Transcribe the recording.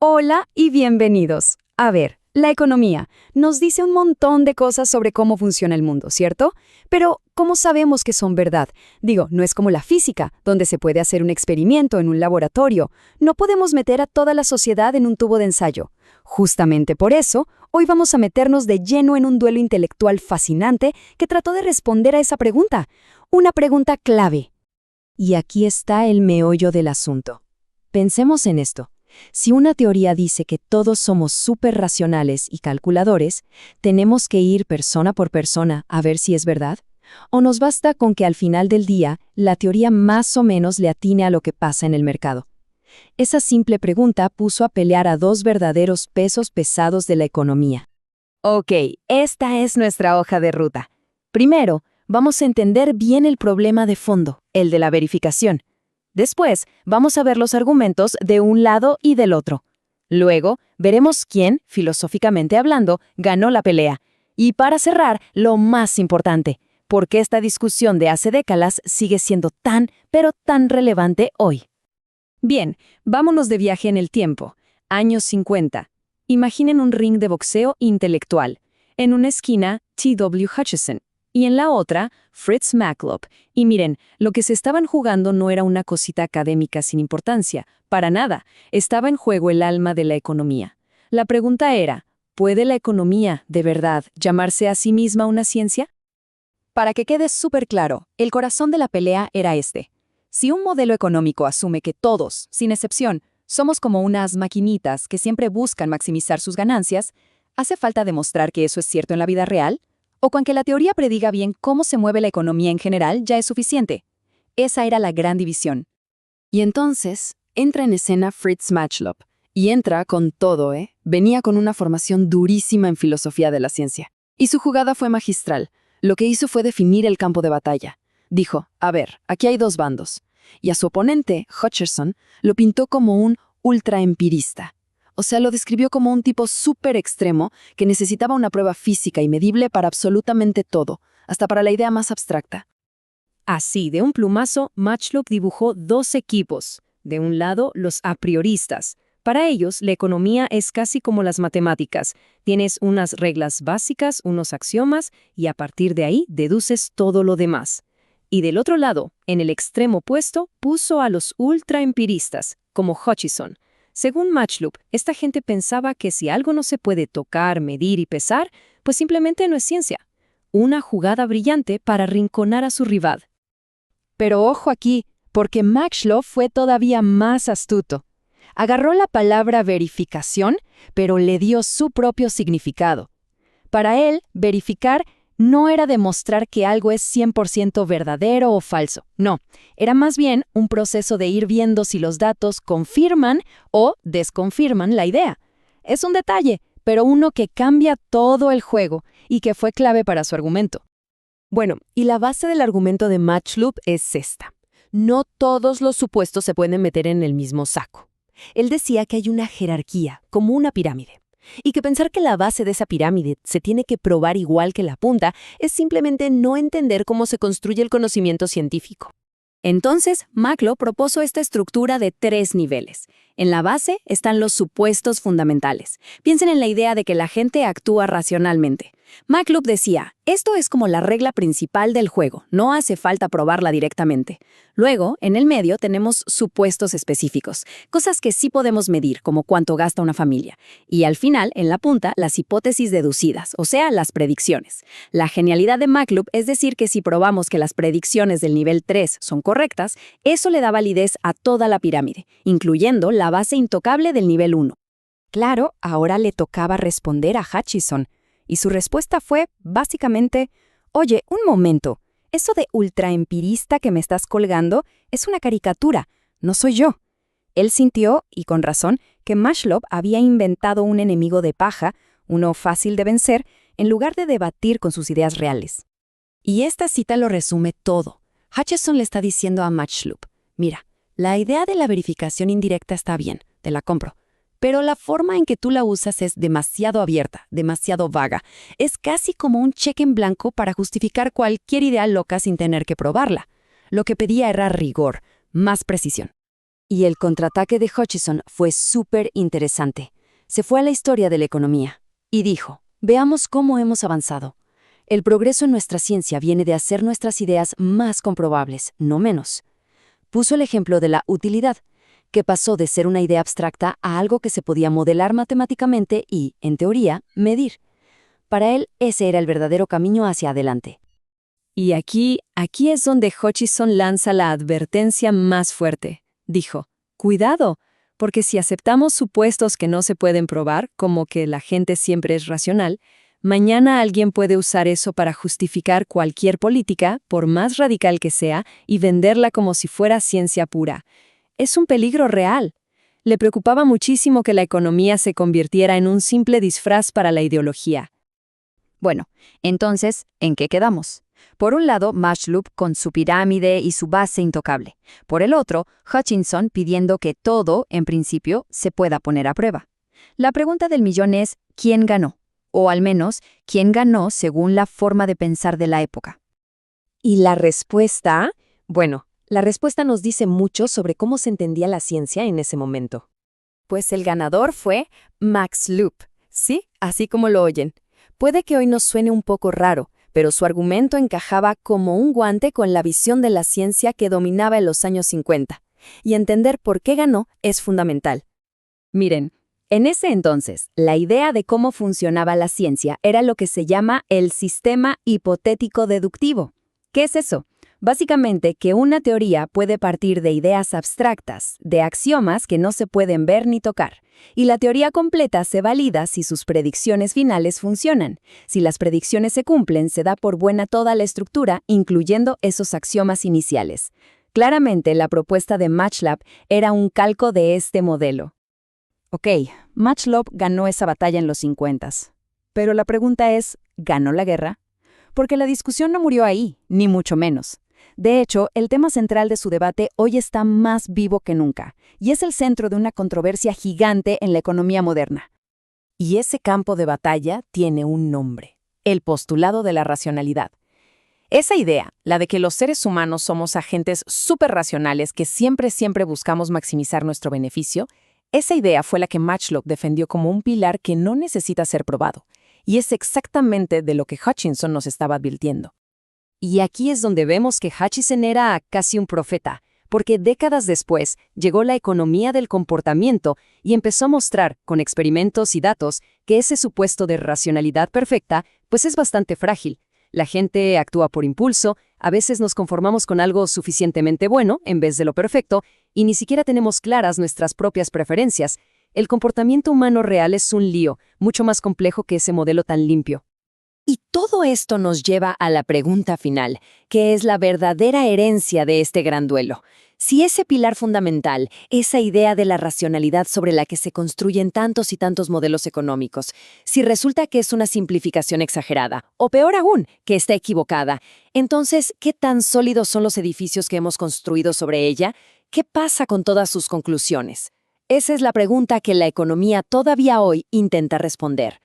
Hola y bienvenidos. A ver, la economía nos dice un montón de cosas sobre cómo funciona el mundo, ¿cierto? Pero, ¿cómo sabemos que son verdad? Digo, no es como la física, donde se puede hacer un experimento en un laboratorio. No podemos meter a toda la sociedad en un tubo de ensayo. Justamente por eso, hoy vamos a meternos de lleno en un duelo intelectual fascinante que trató de responder a esa pregunta. Una pregunta clave. Y aquí está el meollo del asunto. Pensemos en esto. Si una teoría dice que todos somos superracionales y calculadores, ¿tenemos que ir persona por persona a ver si es verdad? ¿O nos basta con que al final del día la teoría más o menos le atine a lo que pasa en el mercado? Esa simple pregunta puso a pelear a dos verdaderos pesos pesados de la economía. Ok, esta es nuestra hoja de ruta. Primero, vamos a entender bien el problema de fondo, el de la verificación. Después, vamos a ver los argumentos de un lado y del otro. Luego, veremos quién, filosóficamente hablando, ganó la pelea. Y para cerrar, lo más importante, por qué esta discusión de hace décadas sigue siendo tan, pero tan relevante hoy. Bien, vámonos de viaje en el tiempo. Años 50. Imaginen un ring de boxeo intelectual. En una esquina, T.W. Hutchison. Y en la otra, Fritz Maclop. Y miren, lo que se estaban jugando no era una cosita académica sin importancia, para nada. Estaba en juego el alma de la economía. La pregunta era, ¿puede la economía, de verdad, llamarse a sí misma una ciencia? Para que quede súper claro, el corazón de la pelea era este. Si un modelo económico asume que todos, sin excepción, somos como unas maquinitas que siempre buscan maximizar sus ganancias, ¿hace falta demostrar que eso es cierto en la vida real? ¿O con que la teoría prediga bien cómo se mueve la economía en general ya es suficiente? Esa era la gran división. Y entonces, entra en escena Fritz Maclop. Y entra con todo, ¿eh? Venía con una formación durísima en filosofía de la ciencia. Y su jugada fue magistral. Lo que hizo fue definir el campo de batalla. Dijo, a ver, aquí hay dos bandos. Y a su oponente, Hutcherson, lo pintó como un ultraempirista. O sea, lo describió como un tipo súper extremo que necesitaba una prueba física y medible para absolutamente todo, hasta para la idea más abstracta. Así, de un plumazo, Maclop dibujó dos equipos. De un lado, los a prioristas. Para ellos, la economía es casi como las matemáticas. Tienes unas reglas básicas, unos axiomas, y a partir de ahí deduces todo lo demás. Y del otro lado, en el extremo opuesto, puso a los ultraempiristas, como Hutchison. Según Maclop, esta gente pensaba que si algo no se puede tocar, medir y pesar, pues simplemente no es ciencia. Una jugada brillante para arrinconar a su rival. Pero ojo aquí, porque Maclop fue todavía más astuto. Agarró la palabra verificación, pero le dio su propio significado. Para él, verificar no era demostrar que algo es 100% verdadero o falso. No, era más bien un proceso de ir viendo si los datos confirman o desconfirman la idea. Es un detalle, pero uno que cambia todo el juego y que fue clave para su argumento. Bueno, y la base del argumento de Maclop es esta. No todos los supuestos se pueden meter en el mismo saco. Él decía que hay una jerarquía, como una pirámide. Y que pensar que la base de esa pirámide se tiene que probar igual que la punta es simplemente no entender cómo se construye el conocimiento científico. Entonces, Maclop propuso esta estructura de 3 niveles. En la base están los supuestos fundamentales. Piensen en la idea de que la gente actúa racionalmente. Maclop decía, esto es como la regla principal del juego, no hace falta probarla directamente. Luego, en el medio tenemos supuestos específicos, cosas que sí podemos medir, como cuánto gasta una familia. Y al final, en la punta, las hipótesis deducidas, o sea, las predicciones. La genialidad de Maclop es decir que si probamos que las predicciones del nivel 3 son correctas, eso le da validez a toda la pirámide, incluyendo la base intocable del nivel 1. Claro, ahora le tocaba responder a Hutchison. Y su respuesta fue, básicamente, oye, un momento, eso de ultraempirista que me estás colgando es una caricatura, no soy yo. Él sintió, y con razón, que Maclop había inventado un enemigo de paja, uno fácil de vencer, en lugar de debatir con sus ideas reales. Y esta cita lo resume todo. Hutchison le está diciendo a Maclop, mira, la idea de la verificación indirecta está bien, te la compro. Pero la forma en que tú la usas es demasiado abierta, demasiado vaga. Es casi como un cheque en blanco para justificar cualquier idea loca sin tener que probarla. Lo que pedía era rigor, más precisión. Y el contraataque de Hutchison fue súper interesante. Se fue a la historia de la economía y dijo, veamos cómo hemos avanzado. El progreso en nuestra ciencia viene de hacer nuestras ideas más comprobables, no menos. Puso el ejemplo de la utilidad, que pasó de ser una idea abstracta a algo que se podía modelar matemáticamente y, en teoría, medir. Para él, ese era el verdadero camino hacia adelante. Y aquí es donde Hutchison lanza la advertencia más fuerte. Dijo, cuidado, porque si aceptamos supuestos que no se pueden probar, como que la gente siempre es racional, mañana alguien puede usar eso para justificar cualquier política, por más radical que sea, y venderla como si fuera ciencia pura. Es un peligro real. Le preocupaba muchísimo que la economía se convirtiera en un simple disfraz para la ideología. Bueno, entonces, ¿en qué quedamos? Por un lado, Matchloop con su pirámide y su base intocable. Por el otro, Hutchison pidiendo que todo, en principio, se pueda poner a prueba. La pregunta del millón es, ¿quién ganó? O al menos, ¿quién ganó según la forma de pensar de la época? Y la respuesta, bueno, la respuesta nos dice mucho sobre cómo se entendía la ciencia en ese momento. Pues el ganador fue Max Loop. Sí, así como lo oyen. Puede que hoy nos suene un poco raro, pero su argumento encajaba como un guante con la visión de la ciencia que dominaba en los años 50. Y entender por qué ganó es fundamental. Miren, en ese entonces, la idea de cómo funcionaba la ciencia era lo que se llama el sistema hipotético deductivo. ¿Qué es eso? Básicamente que una teoría puede partir de ideas abstractas, de axiomas que no se pueden ver ni tocar, y la teoría completa se valida si sus predicciones finales funcionan. Si las predicciones se cumplen, se da por buena toda la estructura, incluyendo esos axiomas iniciales. Claramente, la propuesta de MATLAB era un calco de este modelo. Ok, MATLAB ganó esa batalla en los 50s. Pero la pregunta es, ¿ganó la guerra? Porque la discusión no murió ahí, ni mucho menos. De hecho, el tema central de su debate hoy está más vivo que nunca, y es el centro de una controversia gigante en la economía moderna. Y ese campo de batalla tiene un nombre: el postulado de la racionalidad. Esa idea, la de que los seres humanos somos agentes superracionales que siempre buscamos maximizar nuestro beneficio, esa idea fue la que Matchlock defendió como un pilar que no necesita ser probado. Y es exactamente de lo que Hutchison nos estaba advirtiendo. Y aquí es donde vemos que Hutchison era casi un profeta, porque décadas después llegó la economía del comportamiento y empezó a mostrar, con experimentos y datos, que ese supuesto de racionalidad perfecta, pues es bastante frágil. La gente actúa por impulso, a veces nos conformamos con algo suficientemente bueno en vez de lo perfecto, y ni siquiera tenemos claras nuestras propias preferencias. El comportamiento humano real es un lío, mucho más complejo que ese modelo tan limpio. Y todo esto nos lleva a la pregunta final, que es la verdadera herencia de este gran duelo. Si ese pilar fundamental, esa idea de la racionalidad sobre la que se construyen tantos y tantos modelos económicos, si resulta que es una simplificación exagerada, o peor aún, que está equivocada, entonces, ¿qué tan sólidos son los edificios que hemos construido sobre ella? ¿Qué pasa con todas sus conclusiones? Esa es la pregunta que la economía todavía hoy intenta responder.